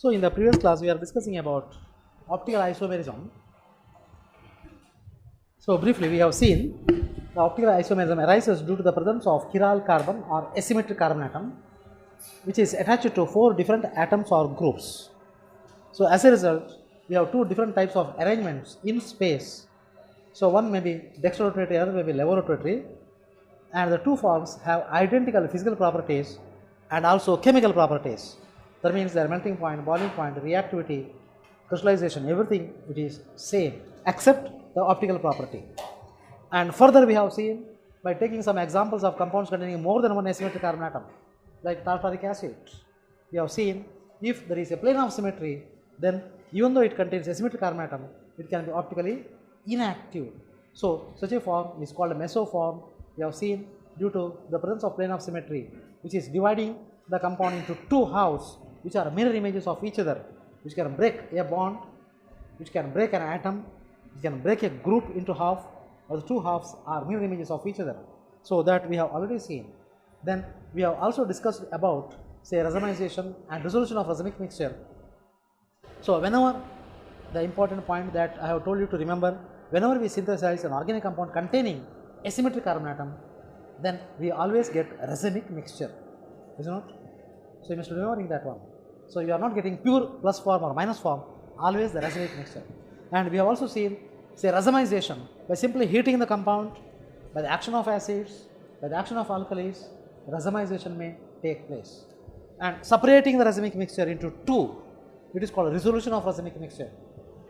So in the previous class we are discussing about optical isomerism. So briefly we have seen the optical isomerism arises due to the presence of chiral carbon or asymmetric carbon atom which is attached to 4 different atoms or groups. So as a result we have 2 different types of arrangements in space. So one may be dextrorotatory, other may be levorotatory, and the two forms have identical physical properties and also chemical properties. That means their melting point, boiling point, reactivity, crystallization, everything it is same except the optical property. And further we have seen by taking some examples of compounds containing more than one asymmetric carbon atom like tartaric acid, we have seen if there is a plane of symmetry, then even though it contains asymmetric carbon atom, it can be optically inactive. So such a form is called a mesoform. We have seen due to the presence of plane of symmetry which is dividing the compound into 2 halves which are mirror images of each other, which can break a bond, which can break an atom, which can break a group into half, or the 2 halves are mirror images of each other. So that we have already seen. Then we have also discussed about say racemization and resolution of racemic mixture. So whenever the important point that I have told you to remember, whenever we synthesize an organic compound containing asymmetric carbon atom, then we always get racemic mixture, is it not? So you must be remembering that one. So you are not getting pure plus form or minus form, always the racemic mixture. And we have also seen say racemization by simply heating the compound by the action of acids, by the action of alkalis, racemization may take place. And separating the racemic mixture into 2, it is called resolution of racemic mixture.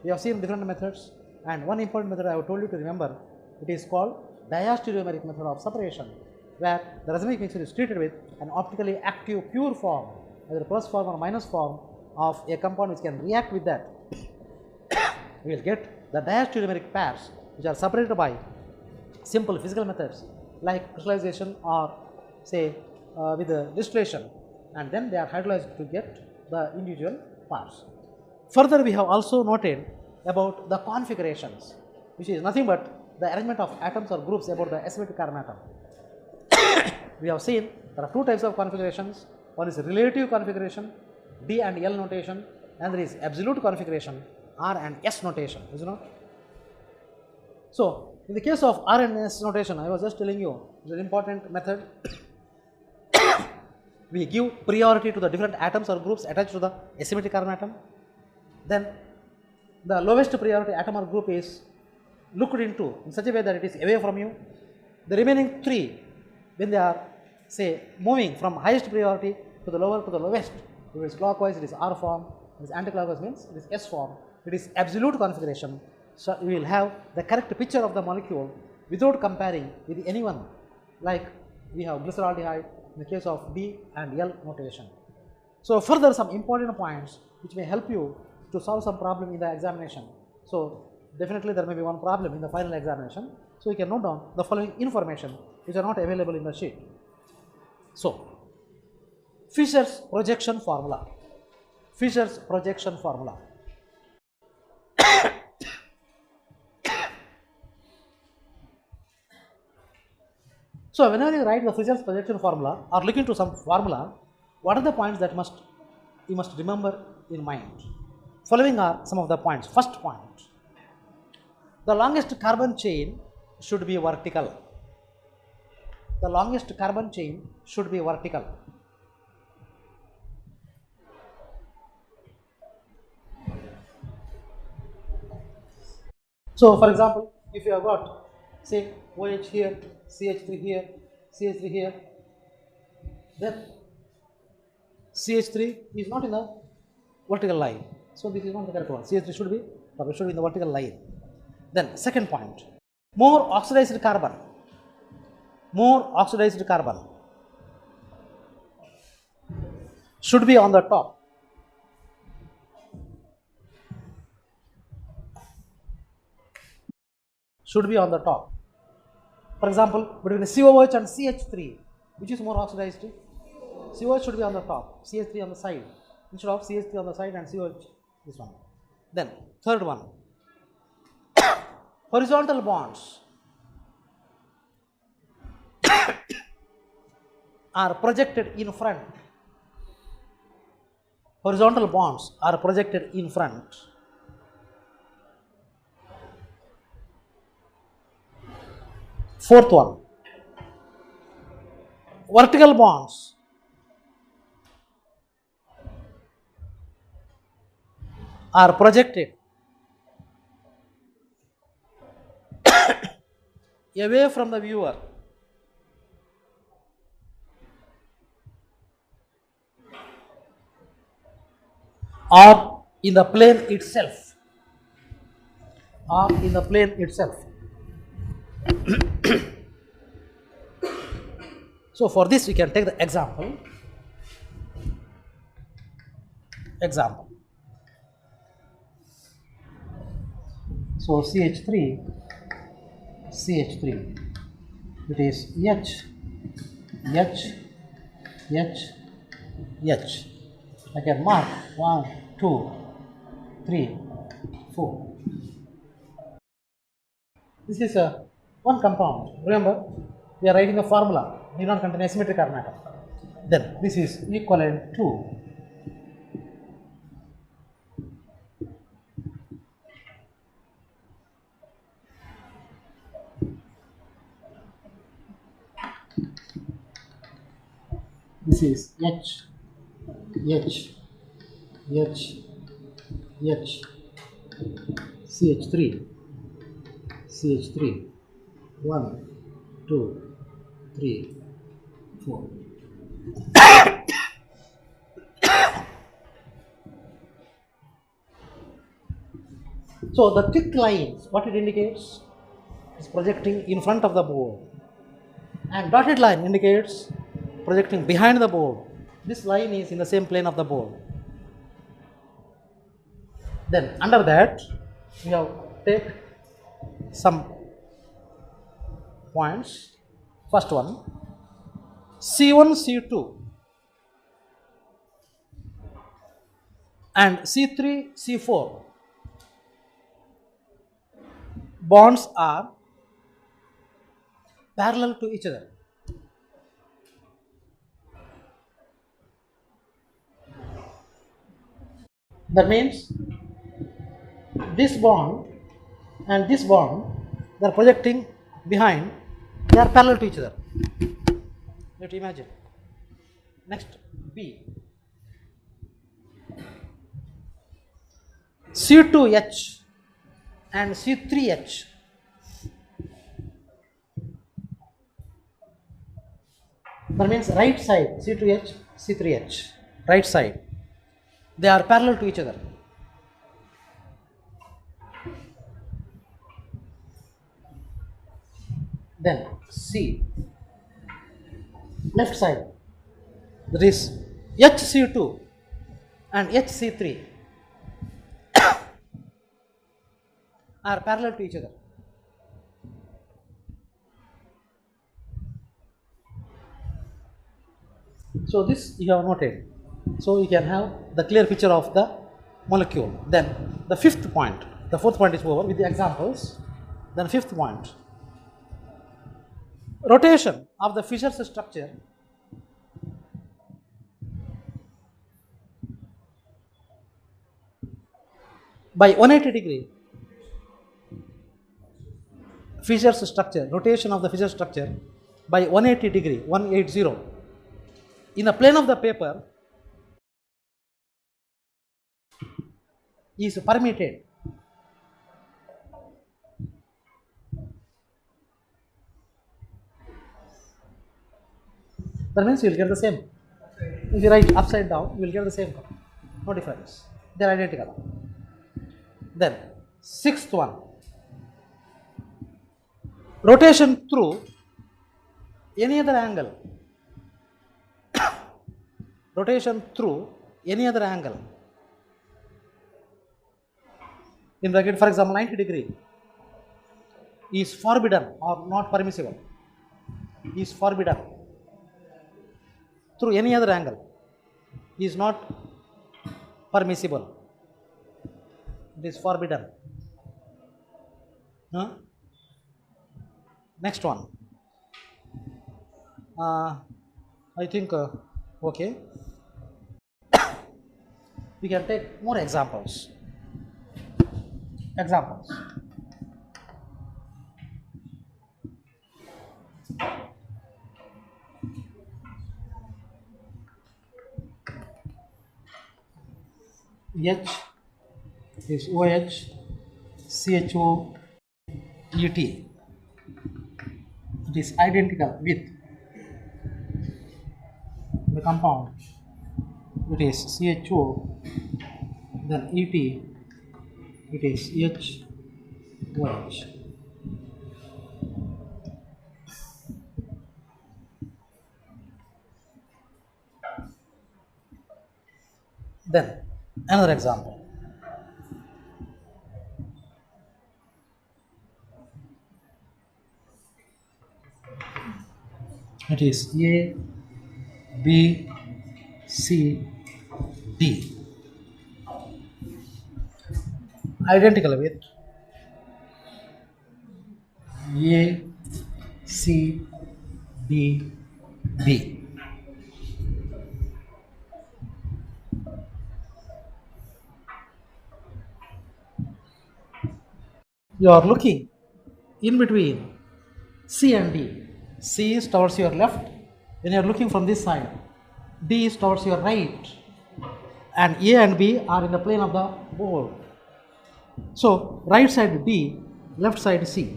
We have seen different methods, and one important method I have told you to remember, it is called Diastereomeric method of separation, where the racemic mixture is treated with an optically active pure form, either plus form or minus form of a compound which can react with that. We will get the diastereomeric pairs which are separated by simple physical methods like crystallization or say with the distillation, and then they are hydrolyzed to get the individual parts. Further we have also noted about the configurations, which is nothing but the arrangement of atoms or groups about the asymmetric carbon atom. We have seen there are 2 types of configurations. One is relative configuration, D and L notation, and there is absolute configuration, R and S notation, is it not? So in the case of R and S notation, I was just telling you, it is an important method. We give priority to the different atoms or groups attached to the asymmetric carbon atom. Then the lowest priority atom or group is looked into in such a way that it is away from you. The remaining 3, when they are say moving from highest priority to the lower to the lowest, if it is clockwise it is R form, if it is anti-clockwise means it is S form. It is absolute configuration, so we will have the correct picture of the molecule without comparing with anyone, like we have glyceraldehyde in the case of D and L notation. So further some important points which may help you to solve some problem in the examination. So definitely there may be one problem in the final examination, so you can note down the following information which are not available in the sheet. So Fischer's projection formula. Fischer's projection formula. So whenever you write the Fischer's projection formula or look into some formula, what are the points that you must remember in mind? Following are some of the points. First point, the longest carbon chain should be vertical. The longest carbon chain should be vertical. So for example, if you have got say OH here, CH3 here, CH3 here, then CH3 is not in the vertical line. So this is not the correct one. CH3 should be in the vertical line. Then second point, more oxidized carbon should be on the top. Should be on the top. For example, between COH and CH3, which is more oxidized? COH should be on the top, CH3 on the side, instead of CH3 on the side and COH this one. Then third one, horizontal bonds are projected in front. horizontal bonds are projected in front. Fourth one, vertical bonds are projected away from the viewer or in the plane itself, So for this we can take the example. So CH3, it is H, I can mark 1, 2, 3, 4. This is one compound. Remember, we are writing a formula, need not contain asymmetric carbon atom. Then this is equivalent to this is H, CH3, 1, 2, 3, 4. So the thick lines, what it indicates is projecting in front of the board, and dotted line indicates projecting behind the board. This line is in the same plane of the board. Then under that we have take some points. First one, C1, C2 and C3, C4 bonds are parallel to each other. That means this bond and this bond, they are projecting behind, they are parallel to each other. Let us imagine. Next, B. C2H and C3H that means right side, C2H, C3H, right side, they are parallel to each other. Then C, left side, that is HC2 and HC3 are parallel to each other. So this you have noted. So you can have the clear picture of the molecule. Then the fifth point, the fourth point is over with the examples. Then fifth point, rotation of the Fischer's structure by 180 degree. Fischer's structure, rotation of the Fischer structure by 180 degree, 180, in the plane of the paper is permitted. That means you will get the same. If you write upside down, you will get the same. No difference. They are identical. Then sixth one, rotation through any other angle. Rotation through any other angle. In bracket, for example, 90 degree is forbidden or not permissible. Is forbidden through any other angle. Is not permissible. It is forbidden. Next one. I think okay. we can take more examples. Examples. H is OH, CHO, ET. It is identical with the compound. It is CHO, then ET, it is HOH. Then another example. It is A, B, C, D. Identical with A, C, B, D. You are looking in between C and D. C is towards your left when you are looking from this side. D is towards your right. And A and B are in the plane of the board. So right side D, left side C.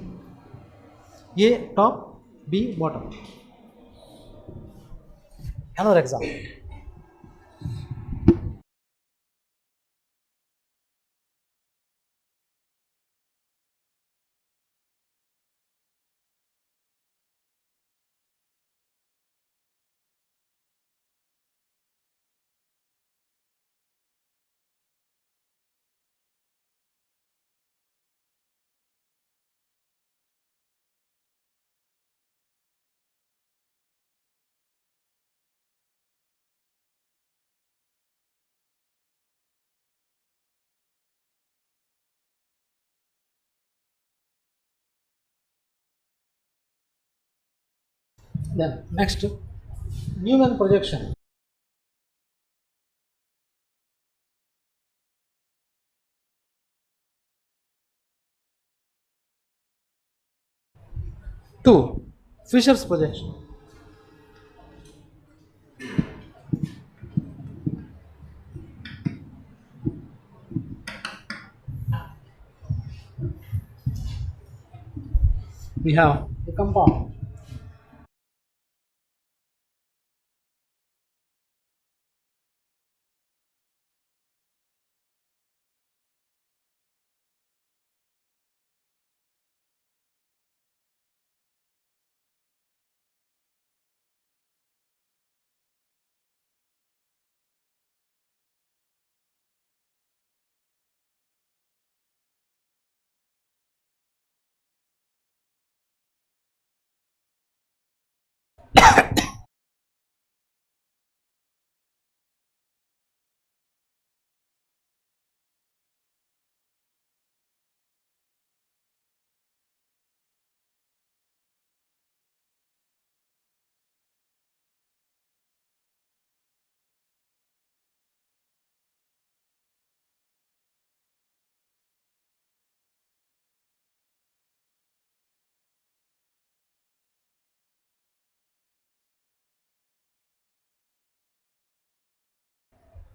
A top, B bottom. Another example. Then next, Newman projection. Two, Fischer's projection. We have the compound.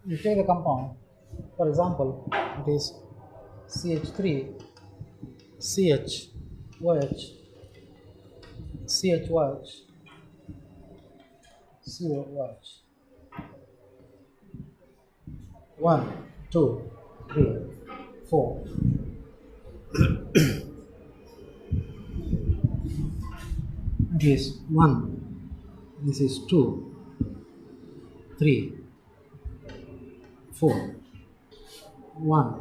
You take the compound. For example, it is CH3, CHOH, CHOH, COH. 1, 2, 3, 4. It is 1. This is 2, 3, 4. 1,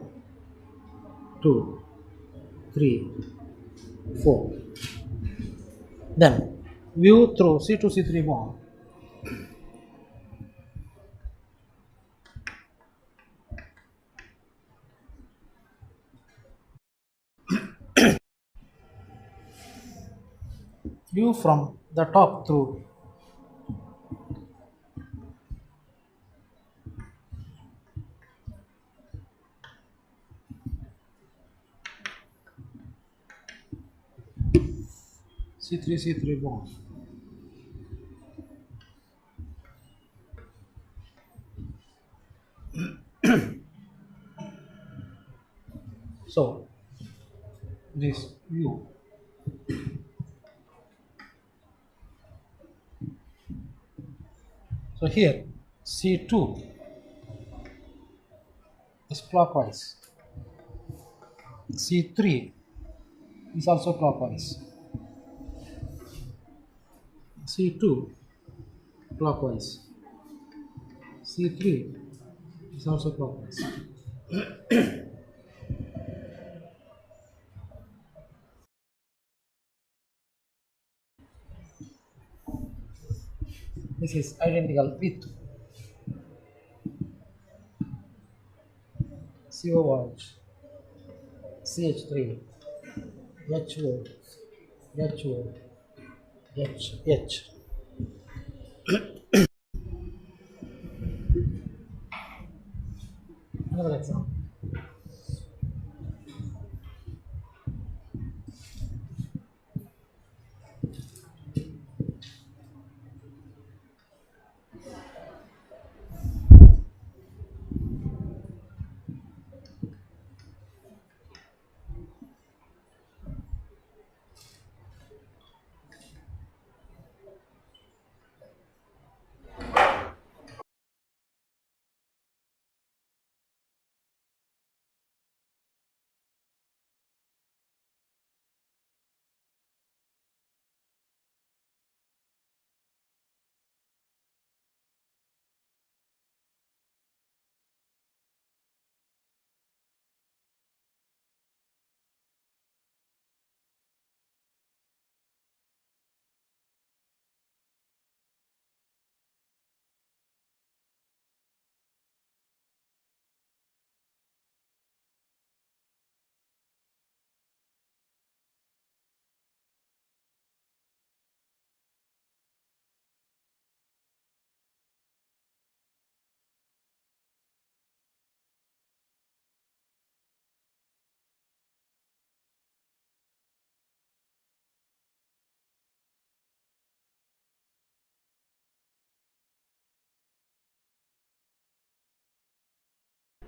2, 3, 4. Then view through C2, C3 bond. View from the top through C3 bond. So this U. So here C2 is clockwise. C3 is also clockwise. C2 clockwise. C3 is also clockwise. This is identical with COH, CH3, HO, HO, H. Another example.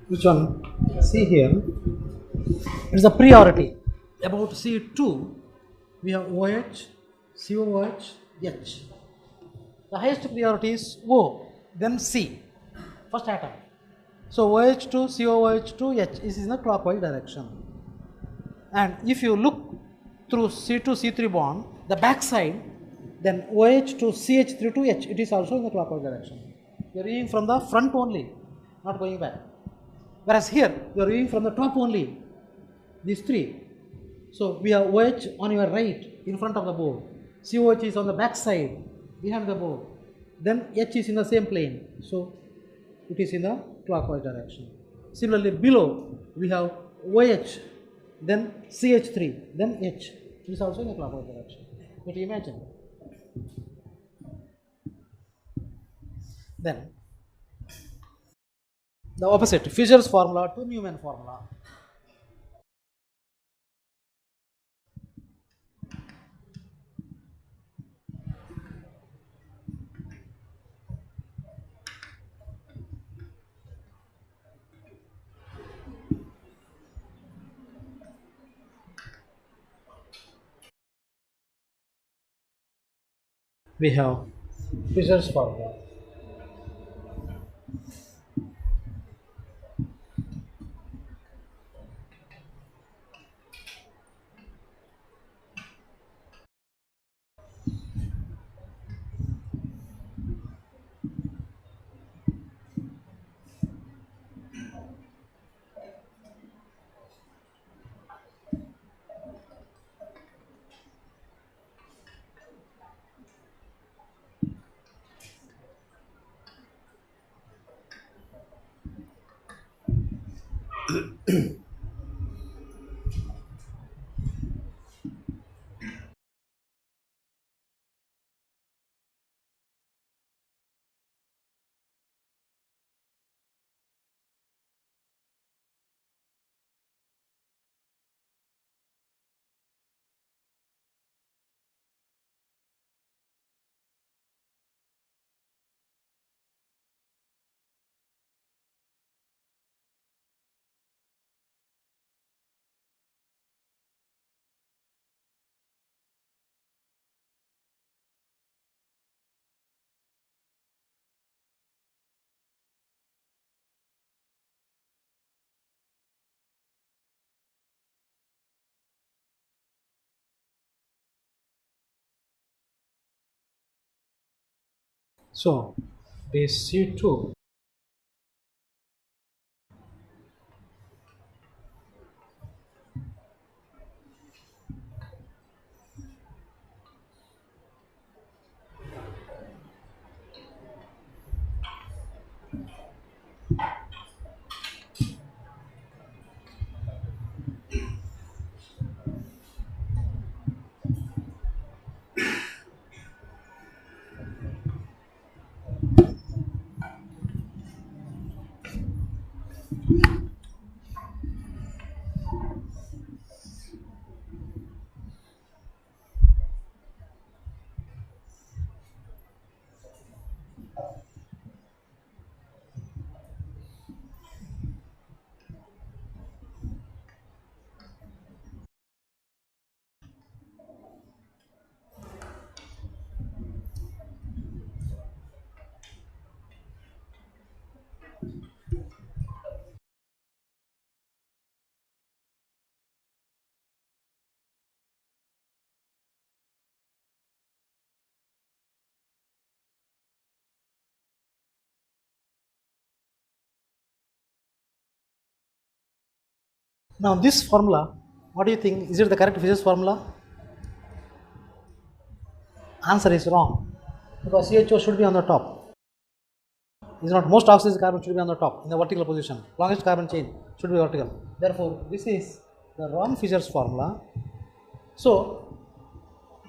Which one? See here, it is a priority. About C2, we have OH, COH, H. The highest priority is O, then C, first atom. So OH2, COOH2, H is in the clockwise direction. And if you look through C2, C3 bond, the back side, then OH2, CH3 to H, it is also in the clockwise direction. You are reading from the front only, not going back. Whereas here, you are reading from the top only, these three. So we have OH on your right, in front of the board. COH is on the back side, behind the board. Then H is in the same plane. So it is in the clockwise direction. Similarly, below we have OH, then CH3, then H. It is also in the clockwise direction. But imagine. Then the opposite, Fischer's formula to Newman formula. We have Fischer's formula. So base C2. Now this formula, what do you think? Is it the correct Fischer's formula? Answer is wrong, because CHO should be on the top. Is not, most oxidized carbon should be on the top in the vertical position. Longest carbon chain should be vertical. Therefore, this is the wrong Fischer's formula. So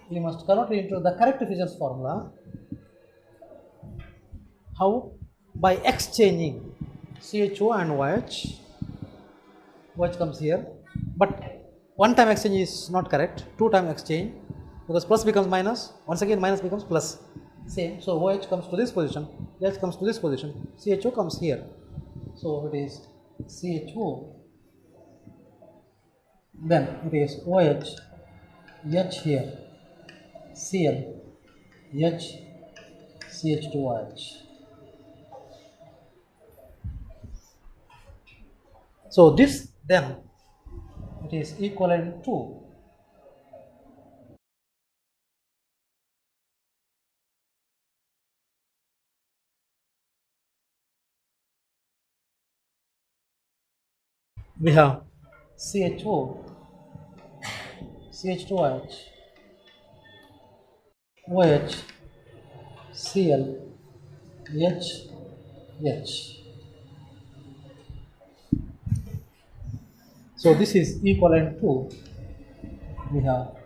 you must convert it into the correct Fischer's formula. How? By exchanging CHO and OH. OH comes here, but one time exchange is not correct. Two time exchange, because plus becomes minus. Once again minus becomes plus. Same. So OH comes to this position, H comes to this position, CHO comes here. So it is CHO, then it is OH, H here, Cl, H, CH2OH. So this then it is equivalent to we have CHO, CH2OH, OH, Cl, H, H. So this is equivalent to, we have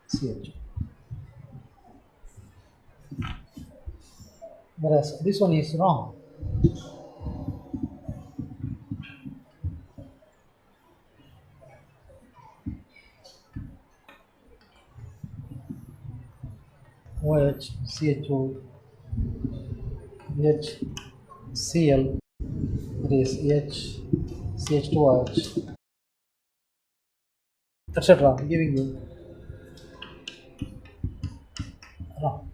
CH. Whereas this one is wrong. OH, CHO, H, Cl, it is H, CH2OH, etc. Giving you wrong.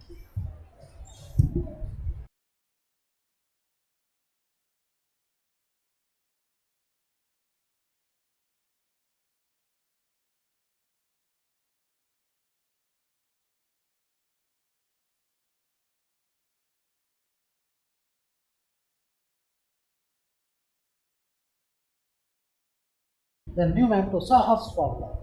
Then Newman to sawhorse formula.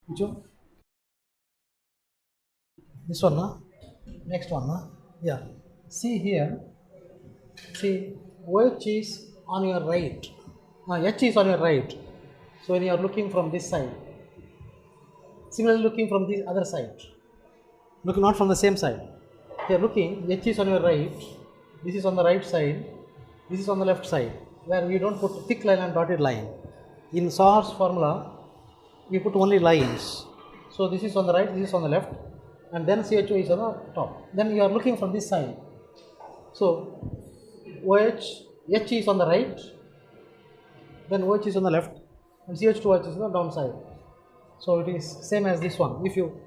Which one? This one, huh? Next one, huh? Yeah. See here. See, H is on your right. H is on your right. So when you are looking from this side, similarly looking from the other side, looking not from the same side. If you are looking, H is on your right. This is on the right side. This is on the left side, where we don't put thick line and dotted line. In sawhorse formula, we put only lines. So this is on the right, this is on the left, and then CHO is on the top. Then you are looking from this side. So H is on the right, then OH is on the left, and CH2OH is on the downside. So it is same as this one. If you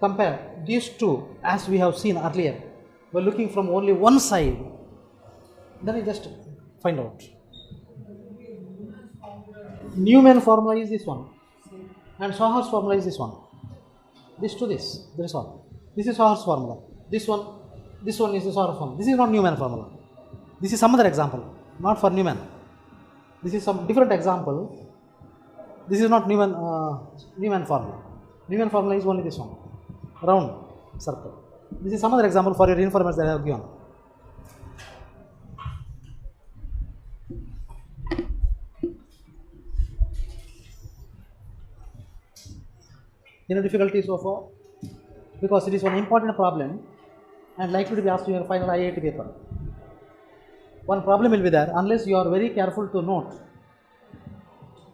compare these two, as we have seen earlier, we are looking from only one side, then you just find out. Newman formula is this one, and sawhorse formula is this one. This to this one. This is sawhorse formula. This one is the sawhorse formula. This is not Newman formula. This is some other example, not for Newman. This is some different example. This is not Newman formula. Newman formula is only this one, round circle. This is some other example for your information that I have given. Any difficulty so far? Because it is one important problem and likely to be asked in your final IIT paper. One problem will be there unless you are very careful to note.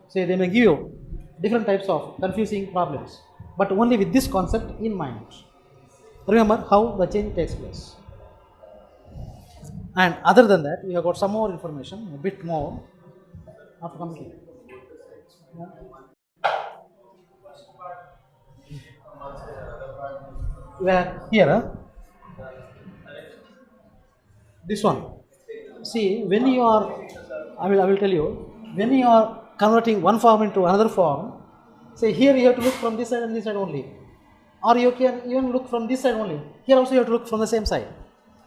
Say they may give you different types of confusing problems, but only with this concept in mind. Remember how the change takes place. And other than that, we have got some more information, a bit more after coming here. Yeah. Where here, this one. See, when you are, I will tell you, when you are converting one form into another form, say here you have to look from this side and this side only, or you can even look from this side only. Here also you have to look from the same side.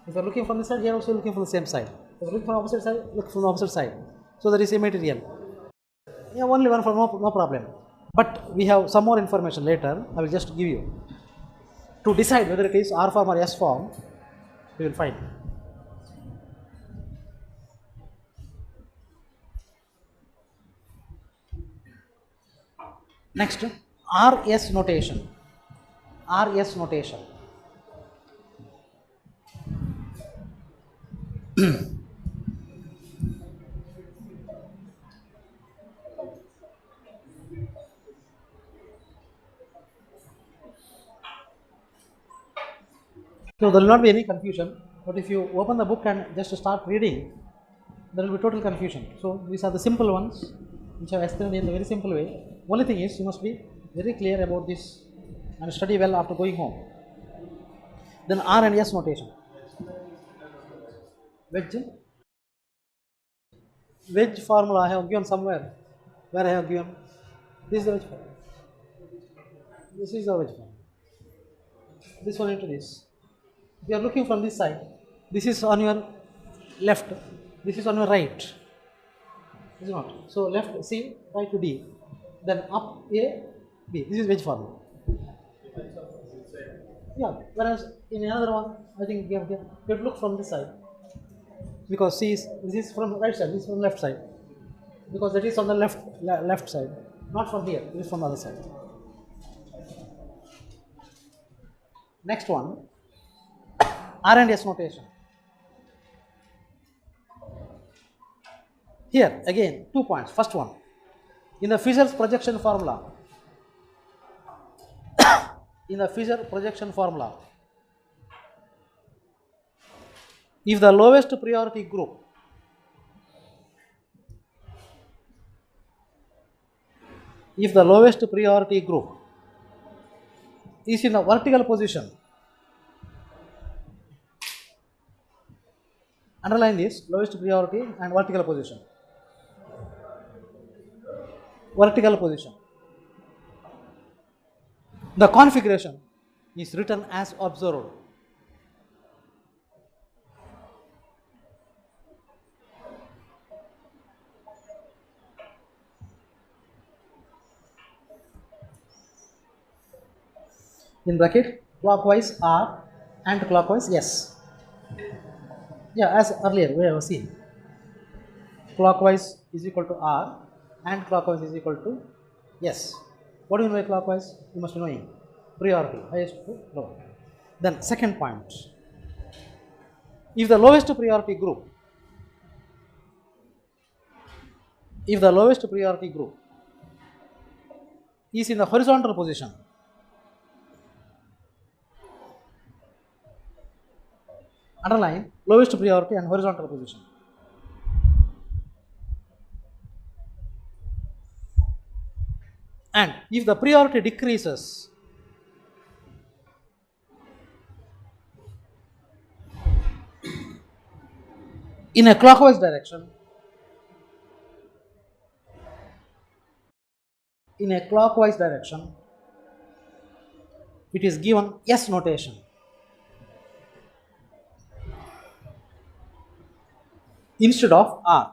If you are looking from this side, here also looking from the same side. If you are looking from the opposite side, look from the opposite side. So that is immaterial. Yeah, only one form, no problem. But we have some more information later. I will just give you to decide whether it is R form or S form. We will find. Next, Rs notation. Rs notation. So there will not be any confusion, but if you open the book and just start reading, there will be total confusion. So these are the simple ones which I have explained in a very simple way. Only thing is you must be very clear about this and study well after going home. Then R and S notation. Wedge formula I have given somewhere. Where I have given? This is the wedge formula. This is the wedge formula. This one into this. We are looking from this side. This is on your left. This is on your right. Is it not? So left C, right to D. Then up A, B. This is wedge formula. Yeah. Whereas in another one, I think you have to look from this side. Because C is, this is from right side, this is from left side. Because that is on the left side. Not from here, it is from the other side. Next one, R and S notation. Here again 2 points. First one, in the Fischer's projection formula, if the lowest priority group is in the vertical position, underline this, lowest priority and vertical position. The configuration is written as observed. in bracket clockwise R, anti-clockwise S. Yeah, as earlier we have seen, clockwise is equal to R, anti-clockwise is equal to S. What do you know by clockwise? You must be knowing priority, highest to lower. Then second point, if the lowest priority group is in the horizontal position, underline lowest priority and horizontal position. And if the priority decreases in a clockwise direction, it is given S notation instead of R.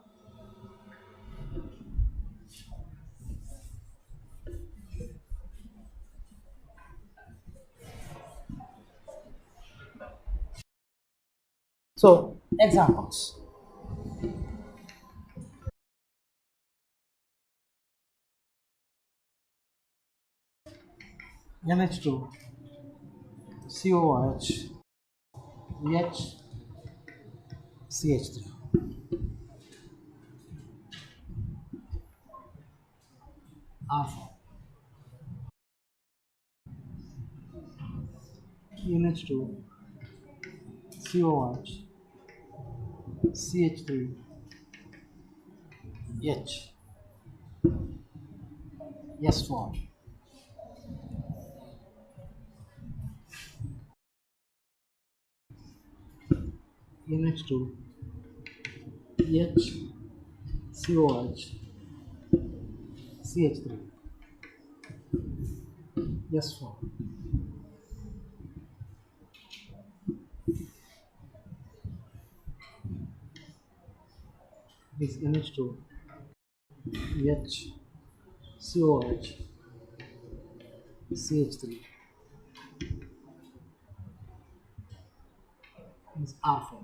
So, examples. NH2, COH, H, CH3. R4. NH2, COH, CH3, H, S4. NH2, H, COH, CH3, S4. This NH2, H, COH, CH3 is R4.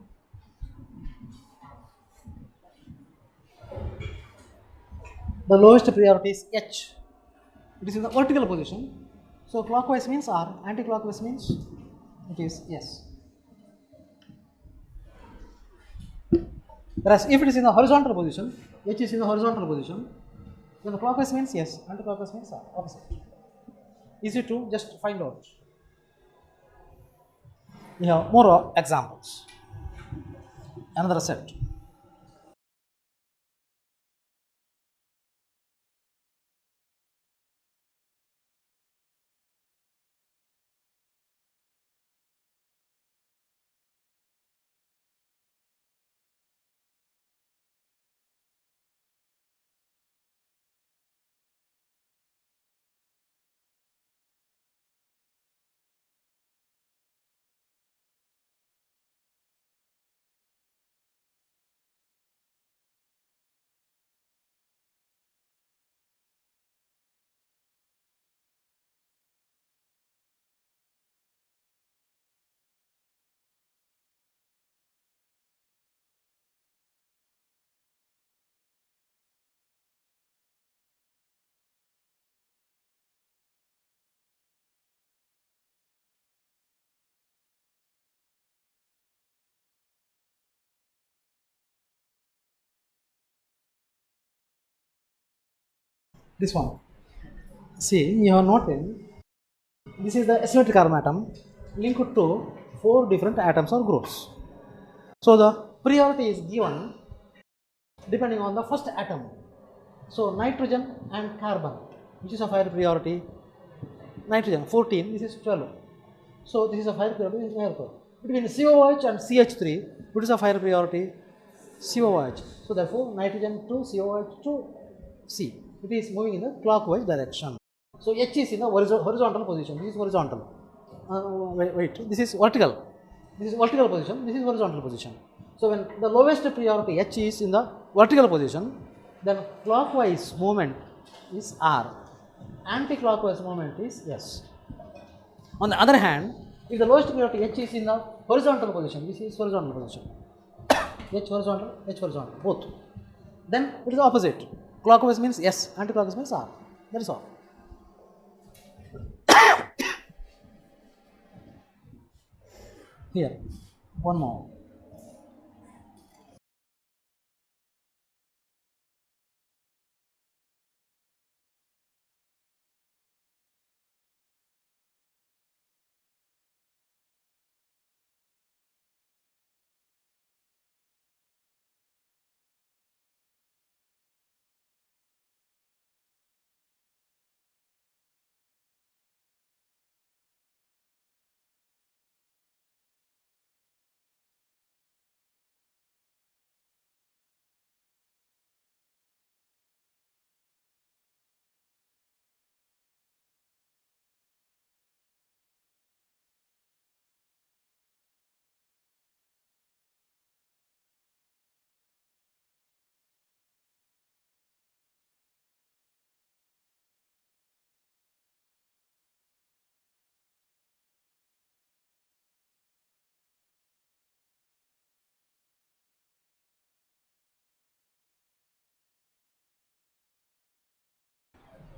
The lowest priority is H. It is in the vertical position. So clockwise means R, anti-clockwise means it is S. Whereas if it is in the horizontal position, H is in the horizontal position, then the clockwise means yes, anti-clockwise means R, opposite. Easy to just find out. We have more examples. Another set. This one. See, you have noted this is the asymmetric carbon atom linked to 4 different atoms or groups. So the priority is given depending on the first atom. So nitrogen and carbon, which is of higher priority. Nitrogen 14, this is 12. So this is of higher priority, this is higher priority. Between COH and CH3, which is of higher priority? COH. So therefore nitrogen to COH to C. It is moving in the clockwise direction. So H is in the horizontal position. This is horizontal. Wait, this is vertical. This is vertical position. This is horizontal position. So when the lowest priority H is in the vertical position, then clockwise movement is R. Anti-clockwise movement is S. On the other hand, if the lowest degree of H is in the horizontal position, this is horizontal position, H horizontal, both, then it is opposite. Clockwise means S, anti-clockwise means R. That is all. Here, one more.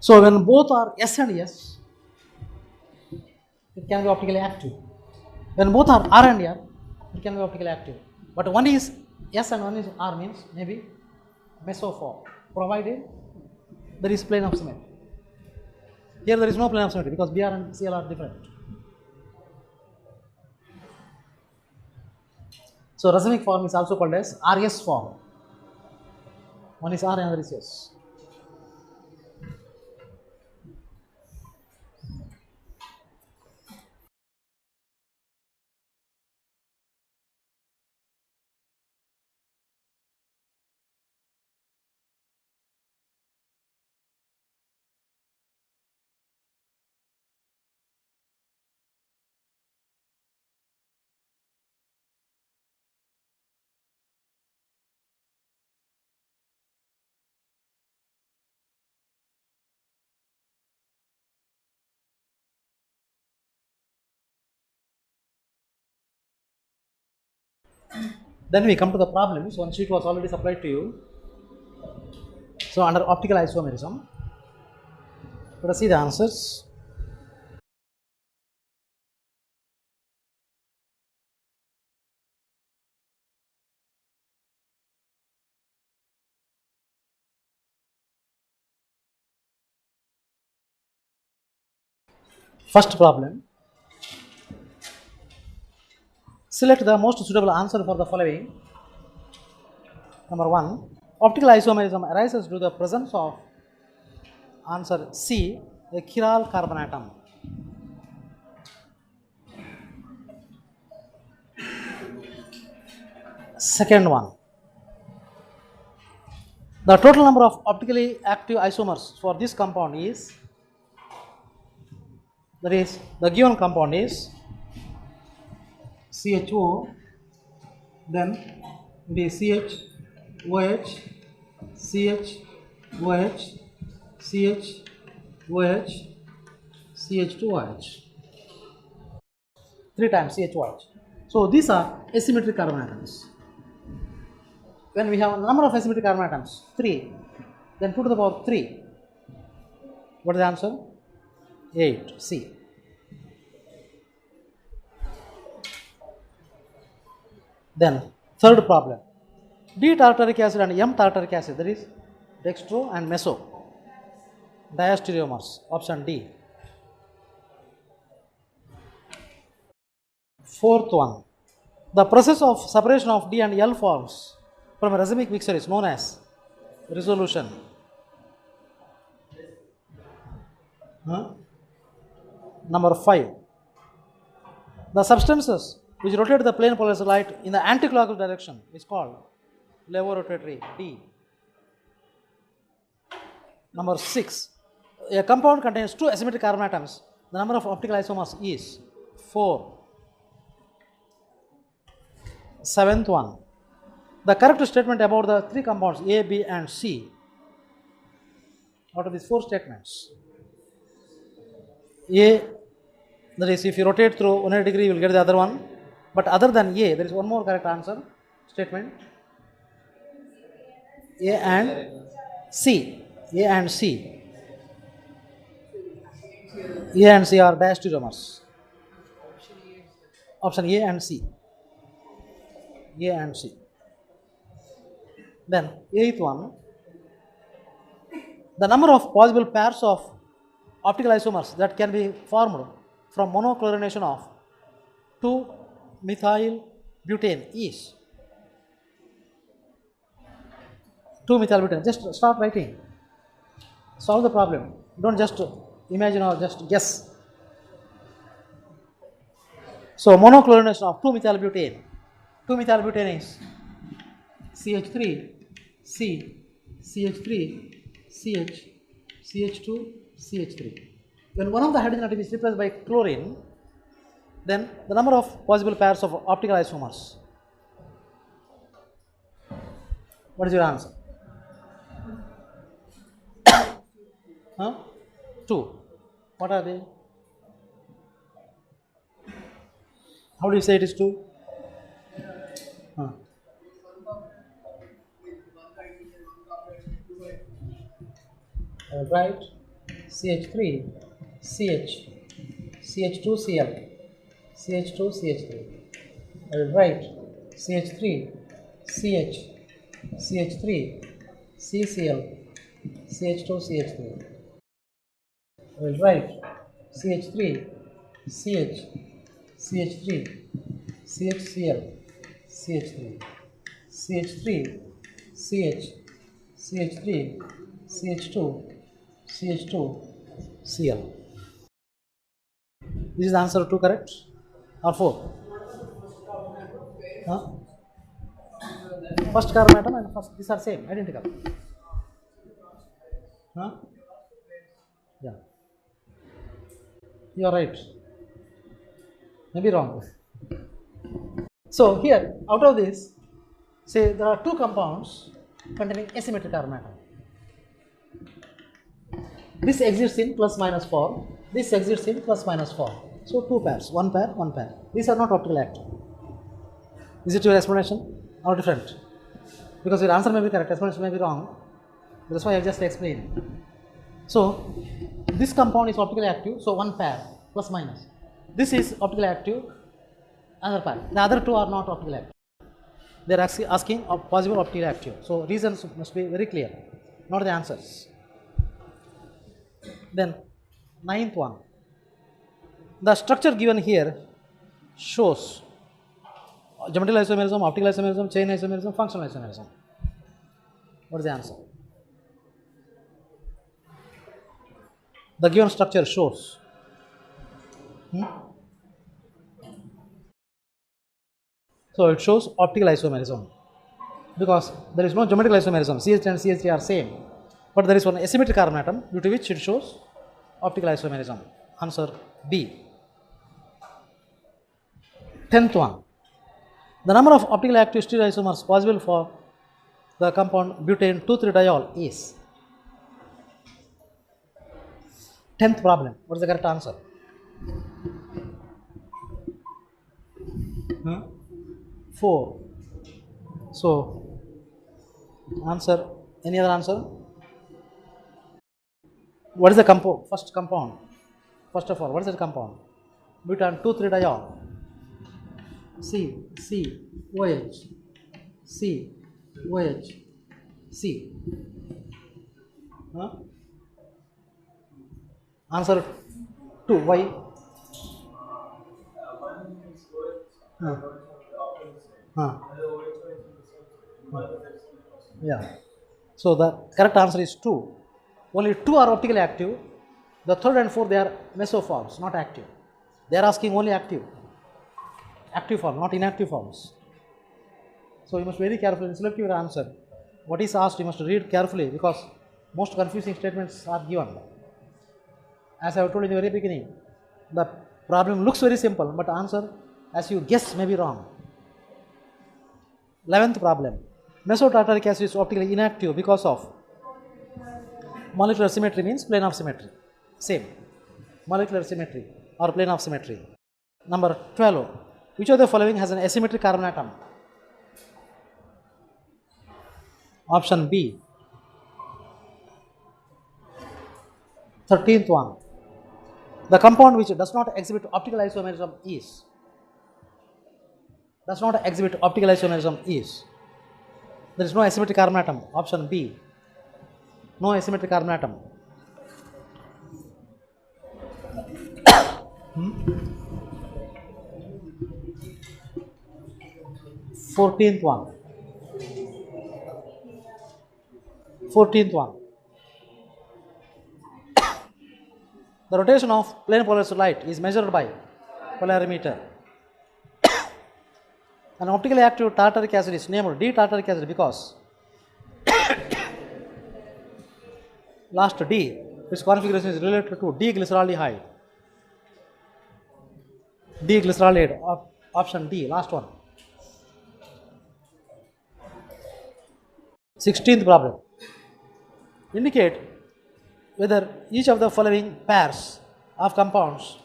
So when both are S and S, it can be optically active. When both are R and R, it can be optically active. But one is S and one is R means maybe mesoform, provided there is plane of symmetry. Here there is no plane of symmetry because BR and CL are different. So racemic form is also called as RS form. One is R and another is S. Then we come to the problems. One sheet was already supplied to you. So under optical isomerism, let us see the answers. First problem. Select the most suitable answer for the following. Number 1. Optical isomerism arises due to the presence of answer C, a chiral carbon atom. Second one. The total number of optically active isomers for this compound is, that is, the given compound is CHO, then it is CHOH, CHOH, CHOH, CH2OH. 3 times CHOH. So these are asymmetric carbon atoms. When we have a number of asymmetric carbon atoms, 3, then 2 to the power 3. What is the answer? 8. C. Then third problem. D tartaric acid and M tartaric acid, that is dextro and meso, diastereomers, option D. Fourth one. The process of separation of D and L forms from a racemic mixture is known as resolution. Number 5. The substances which rotate the plane polarized light in the anti-clockwise direction is called levorotatory, D. Number 6. A compound contains 2 asymmetric carbon atoms. The number of optical isomers is 4. Seventh one. The correct statement about the 3 compounds A, B and C out of these 4 statements. A That is, if you rotate through 180 degree, you will get the other one. But other than A, there is one more correct answer statement. A and C. A and C. A and C are diastereomers. Option A and C. A and C. Then, eighth one. The number of possible pairs of optical isomers that can be formed from monochlorination of 2-methyl-butane is 2-methyl-butane. Just start writing. Solve the problem. Don't just imagine or just guess. So, monochlorination of 2-methyl-butane. 2-methyl-butane is CH3, C, CH3, CH, CH2, CH3. When one of the hydrogen atom is replaced by chlorine, then the number of possible pairs of optical isomers. What is your answer? 2. What are they? How do you say it is 2? Right, CH3, CH, CH2Cl, CH2CH3. Right, CH3, CH, CH3, CCl, CH2CH3. Right, CH3, CH, CH3, CHCl, CH3, CH3, CH, CH3, CH2, CH2, Cl. This is the answer 2 correct or 4? First carbon atom and first, these are same, identical. Yeah. You are right. Maybe wrong. So here, out of this, say there are 2 compounds containing asymmetric carbon atom. This exists in plus minus 4. This exists in plus minus 4. So 2 pairs, 1 pair, 1 pair. These are not optical active. Is it your explanation or different? Because your answer may be correct, explanation may be wrong. That's why I just explained. So this compound is optically active, so 1 pair plus minus. This is optically active, another pair. The other 2 are not optically active. They are asking possible optically active. So reasons must be very clear, not the answers. Then 9th one. The structure given here shows geometrical isomerism, optical isomerism, chain isomerism, functional isomerism. What is the answer? The given structure shows. So it shows optical isomerism because there is no geometrical isomerism. CH and CH3 are same, but there is one asymmetric carbon atom due to which it shows optical isomerism. Answer B. 10th one. The number of optically active stereoisomers possible for the compound butane 2,3-diol is. 10th problem. What is the correct answer? Huh? 4. So, answer. Any other answer? What is the compound? First compound. First of all, what is the compound? Butane 2,3-diol. C, OH, C, OH, C. Answer 2. Why? Yeah. So the correct answer is 2. Only 2 are optically active. The third and fourth, they are mesoforms, not active. They are asking only active form, not inactive forms. So you must very carefully select your answer. What is asked, you must read carefully because most confusing statements are given. As I have told in the very beginning, the problem looks very simple, but answer, as you guess, may be wrong. 11th problem. Mesotartaric acid is optically inactive because of molecular symmetry means plane of symmetry. Same. Molecular symmetry. or plane of symmetry. Number 12. Which of the following has an asymmetric carbon atom? Option B. 13th one. The compound which does not exhibit optical isomerism is. Does not exhibit optical isomerism is. There is no asymmetric carbon atom. Option B. No asymmetric carbon atom. 14th one. 14th one. The rotation of plane polarized light is measured by polarimeter. An optically active tartaric acid is named D-tartaric acid because last D, its configuration is related to D-glyceraldehyde. D-glyceraldehyde, option D, last one. 16th problem. Indicate whether each of the following pairs of compounds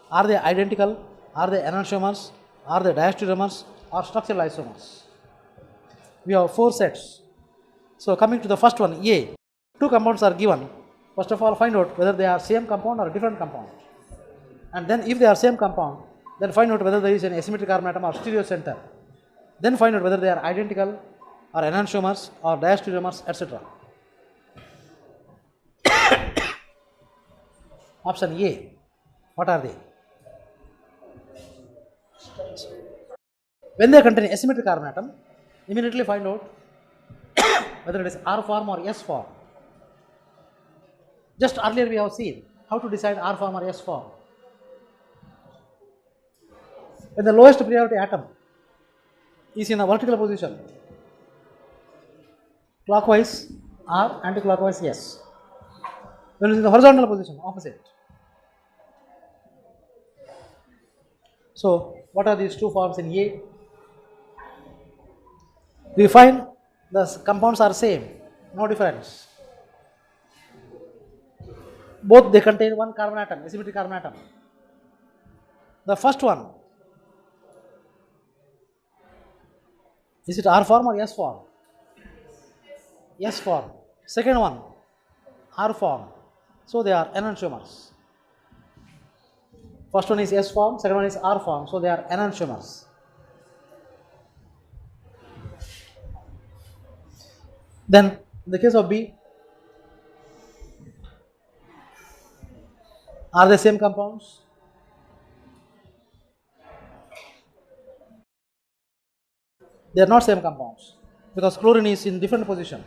are they identical, are they enantiomers, are they diastereomers, or structural isomers. We have 4 sets. So coming to the first one, A, 2 compounds are given. First of all, find out whether they are same compound or different compound. And then if they are same compound, then find out whether there is an asymmetric carbon atom or stereocenter. Then find out whether they are identical or enantiomers or diastereomers, etc. Option A, what are they? When they contain asymmetric carbon atom, immediately find out whether it is R form or S form. Just earlier we have seen how to decide R form or S form. When the lowest priority atom is in a vertical position, clockwise R, anti-clockwise S. When it is in the horizontal position, opposite. So, what are these 2 forms in A? We find the compounds are same, no difference. Both they contain one carbon atom, asymmetric carbon atom. The first one, is it R form or S form? S form. Second one, R form. So they are enantiomers. First one is S form, second one is R form. So they are enantiomers. Then in the case of B, are they same compounds? They are not same compounds because chlorine is in different position.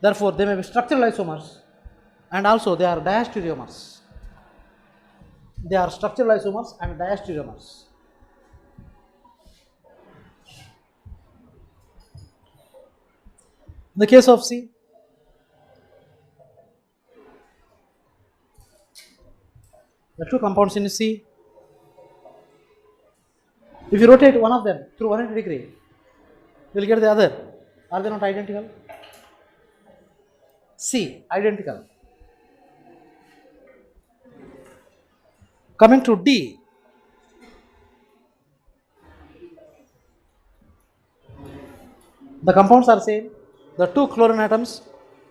Therefore, they may be structural isomers and also they are diastereomers. They are structural isomers and diastereomers. In the case of C, the 2 compounds in C, if you rotate one of them through 180 degree, you will get the other. Are they not identical? C, identical. Coming to D, the compounds are same. The 2 chlorine atoms,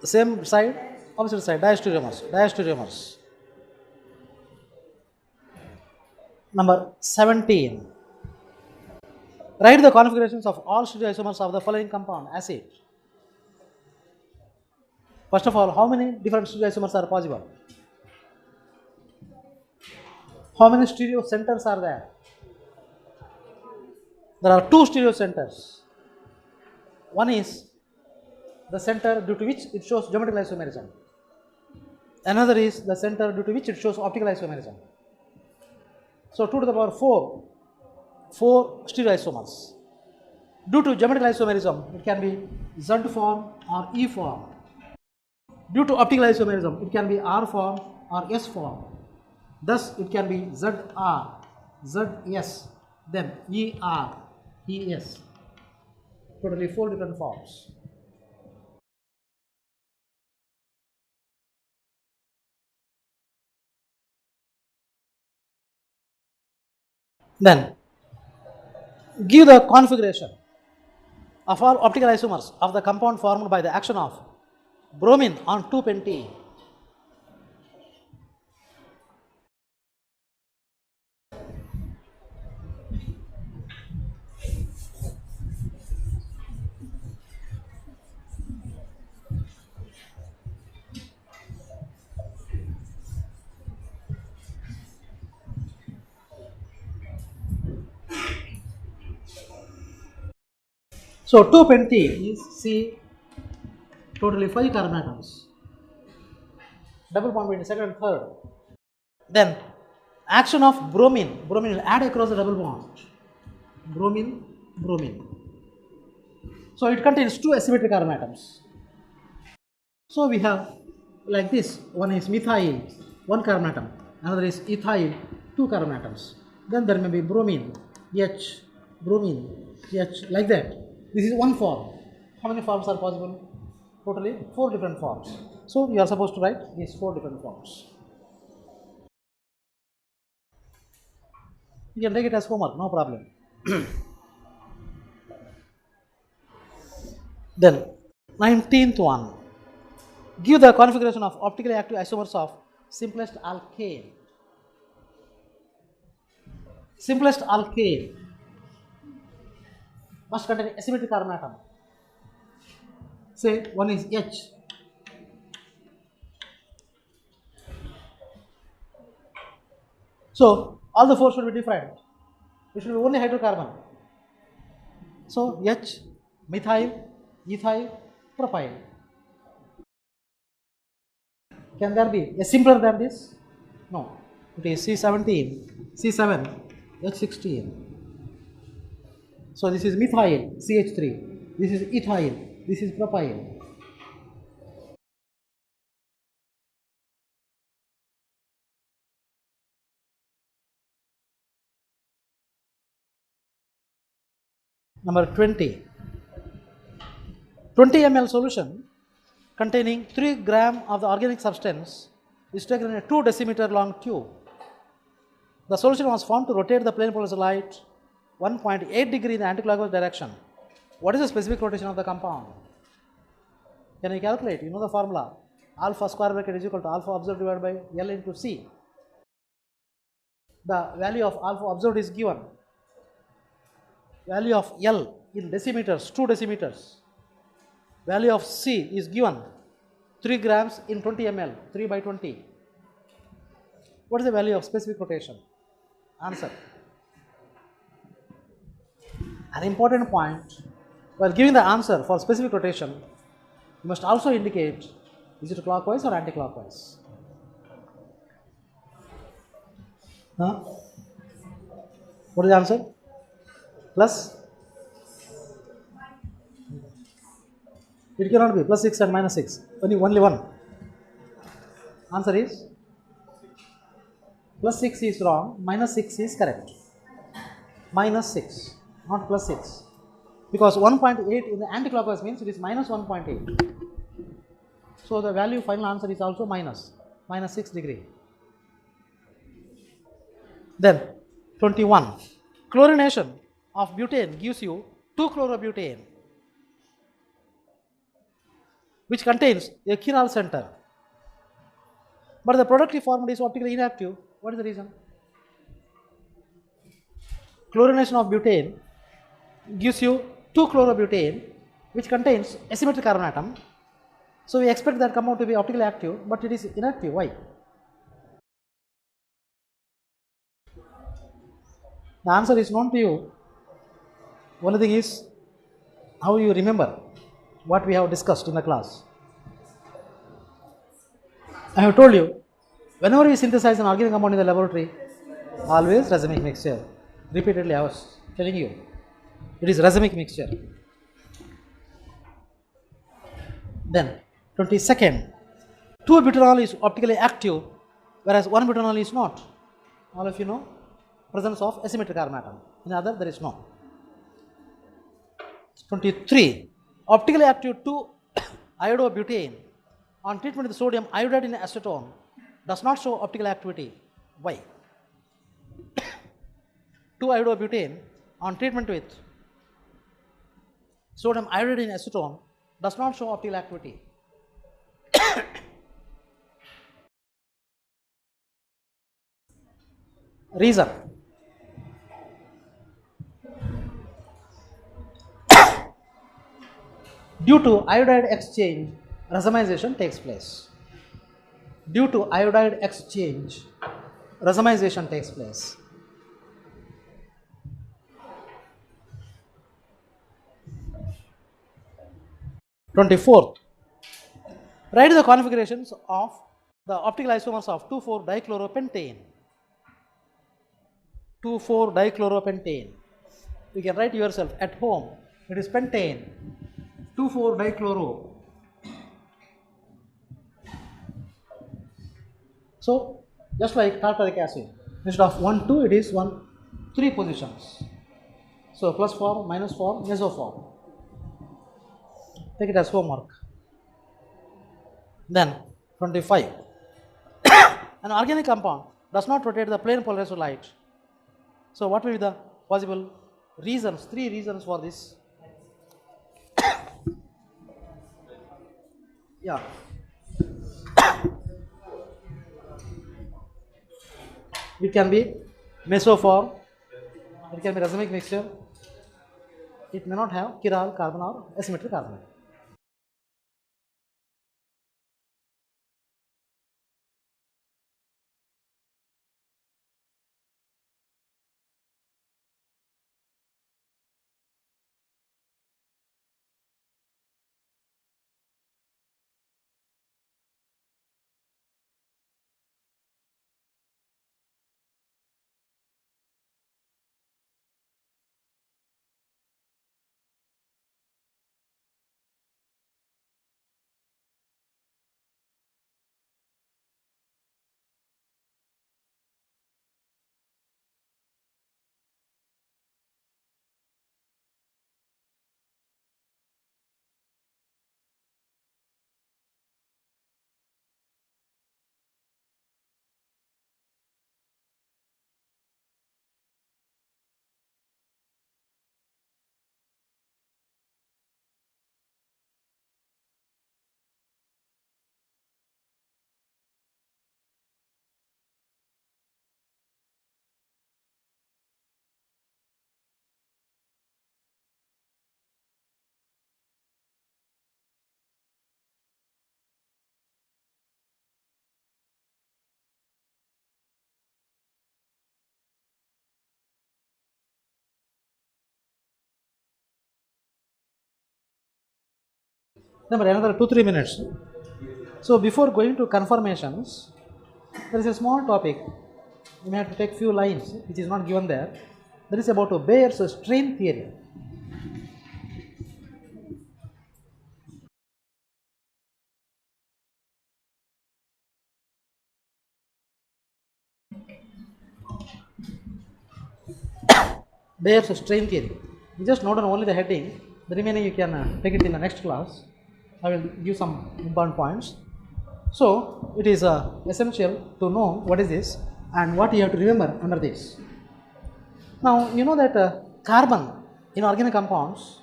same side, opposite side, diastereomers. Number 17. Write the configurations of all stereoisomers of the following compound acid. First of all, how many different stereoisomers are possible? How many stereocenters are there? There are 2 stereocenters. One is the center due to which it shows geometrical isomerism. Another is the center due to which it shows optical isomerism. So 2 to the power 4 stereoisomers. Due to geometrical isomerism, it can be Z form or E form. Due to optical isomerism, it can be R form or S form. Thus, it can be ZR, ZS, then ER, ES. Totally 4 different forms. Then give the configuration of all optical isomers of the compound formed by the action of bromine on 2-pente. So 2-pente is C, totally 5 carbon atoms, double bond between second and third. Then action of bromine will add across the double bond, bromine. So it contains 2 asymmetric carbon atoms. So we have like this, one is methyl, 1 carbon atom, another is ethyl, 2 carbon atoms. Then there may be bromine, H, like that. This is one form. How many forms are possible? Totally 4 different forms. So you are supposed to write these 4 different forms. You can take it as homework, no problem. Then 19th one. Give the configuration of optically active isomers of simplest alkane. Simplest alkane must contain asymmetric carbon atom. Say one is H. So all the 4 should be different. It should be only hydrocarbon. So H, methyl, ethyl, propyl. Can there be a simpler than this? No. It is C17, C7, H16. So this is methyl, CH3. This is ethyl. This is propyl. Number 20. 20 ml solution containing 3 gram of the organic substance is taken in a 2 decimeter long tube. The solution was found to rotate the plane polarized light 1.8 degree in the anticlockwise direction. What is the specific rotation of the compound? Can you calculate? You know the formula. Alpha square bracket is equal to alpha observed divided by L into C. The value of alpha observed is given. Value of L in decimeters, 2 decimeters. Value of C is given 3 grams in 20 ml, 3 by 20. What is the value of specific rotation? Answer. An important point, while giving the answer for specific rotation, you must also indicate is it clockwise or anti-clockwise. What is the answer? Plus? It cannot be plus 6 and minus 6, only one. Answer is plus 6 is wrong, minus 6 is correct. Minus 6, not plus 6. Because 1.8 in the anti-clockwise means it is minus 1.8. So the value final answer is also minus 6 degree. Then 21. Chlorination of butane gives you 2-chlorobutane, which contains a chiral center. But the product formed is optically inactive. What is the reason? Chlorination of butane gives you 2-chlorobutane, which contains asymmetric carbon atom. So we expect that compound to be optically active, but it is inactive. Why? The answer is known to you. Only thing is how you remember what we have discussed in the class. I have told you, whenever we synthesize an organic compound in the laboratory, always racemic mixture. Repeatedly I was telling you, it is racemic mixture. Then 22nd, 2-butanol is optically active, whereas 1-butanol is not. All of you know, presence of asymmetric carbon atom. In other, there is no. 23, optically active 2-iodobutane on treatment with sodium iodide in acetone does not show optical activity. Why? 2-iodobutane on treatment with sodium iodide in acetone does not show optical activity. Reason: due to iodide exchange, racemization takes place. Due to iodide exchange, racemization takes place. Twenty-fourth, write the configurations of the optical isomers of 2,4-dichloropentane. 2,4-dichloropentane. You can write yourself at home. It is pentane. 2,4-dichloro. So just like tartaric acid, instead of 1, 2, it is 1, 3 positions. So plus 4, minus 4, mesoform. Take it as homework. Then 25. An organic compound does not rotate the plane polarized light. So what will be the possible reasons? 3 reasons for this. Yeah. It can be mesoform, it can be racemic mixture, it may not have chiral carbon or asymmetric carbon. Remember, another 2-3 minutes. So before going to conformations, there is a small topic. You may have to take few lines which is not given there. That is about Baeyers strain theory. Baeyers strain theory. You just note on only the heading. The remaining you can take it in the next class. I will give some important points. So it is essential to know what is this and what you have to remember under this. Now you know that carbon in organic compounds,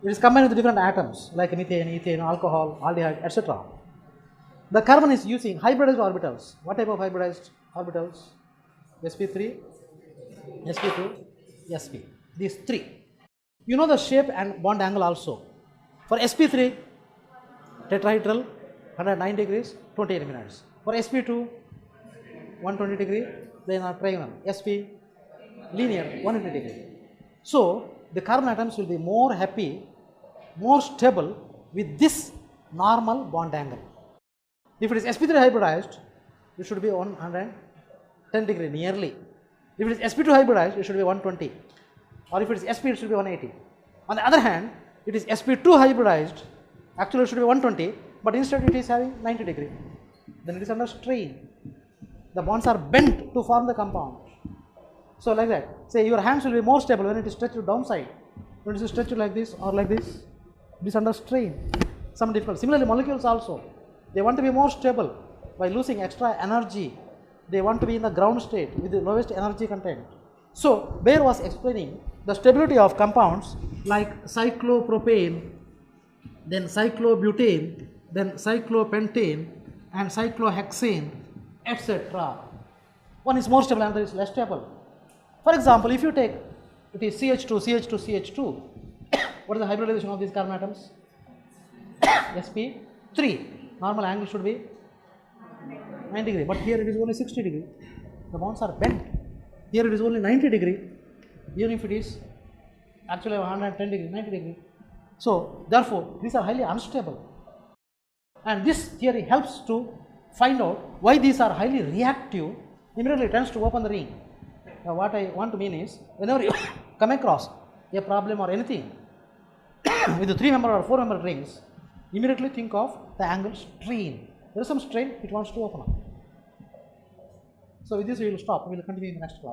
it is combined with different atoms like methane, ethane, alcohol, aldehyde, etc. The carbon is using hybridized orbitals. What type of hybridized orbitals? sp3, sp2, sp. These 3. You know the shape and bond angle also. For sp3, tetrahedral, 109 degrees, 28 minutes. For sp2, 120 degree, then a trigonal. sp, linear, 180 degree. So the carbon atoms will be more happy, more stable with this normal bond angle. If it is sp3 hybridized, it should be 110 degree nearly. If it is sp2 hybridized, it should be 120. Or if it is sp, it should be 180. On the other hand, it is sp2 hybridized, actually it should be 120, but instead it is having 90 degree. Then it is under strain. The bonds are bent to form the compound. So like that, say your hands will be more stable when it is stretched downside. When it is stretched like this or like this, it is under strain. Some difficult. Similarly, molecules also, they want to be more stable by losing extra energy. They want to be in the ground state with the lowest energy content. So, Bayer was explaining the stability of compounds like cyclopropane, then cyclobutane, then cyclopentane and cyclohexane, etc. One is more stable, another is less stable. For example, if you take it is CH2, CH2, CH2, what is the hybridization of these carbon atoms? sp3. Normal angle should be 90 degree, but here it is only 60 degree. The bonds are bent. Here it is only 90 degree, even if it is actually 110 degree, 90 degree. So, therefore, these are highly unstable. And this theory helps to find out why these are highly reactive, immediately tends to open the ring. Now, what I want to mean is, whenever you come across a problem or anything with the 3-member or 4-member rings, immediately think of the angle strain. There is some strain, it wants to open up. So, with this we will stop, we will continue in the next class.